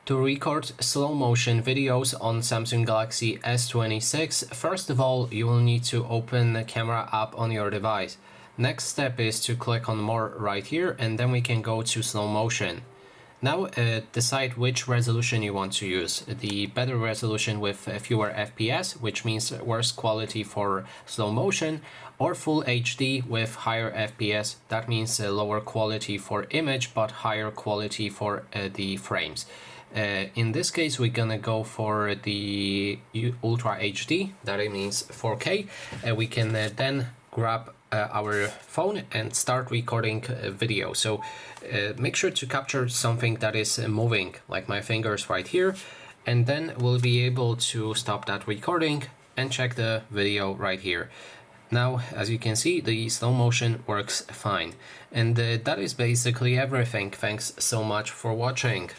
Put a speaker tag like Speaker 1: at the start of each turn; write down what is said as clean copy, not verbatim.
Speaker 1: To record slow motion videos on Samsung Galaxy S26, first of all, you will need to open the camera app on your device. Next step is to click on more right here, and then we can go to slow motion. Now decide which resolution you want to use. The better resolution with fewer FPS, which means worse quality for slow motion, or full HD with higher FPS, that means lower quality for image but higher quality for the frames. In this case, we're gonna go for the Ultra HD, that means 4K. We can then grab our phone and start recording video. So make sure to capture something that is moving, like my fingers right here, and then we'll be able to stop that recording and check the video right here. Now, as you can see, the slow motion works fine. And that is basically everything. Thanks so much for watching.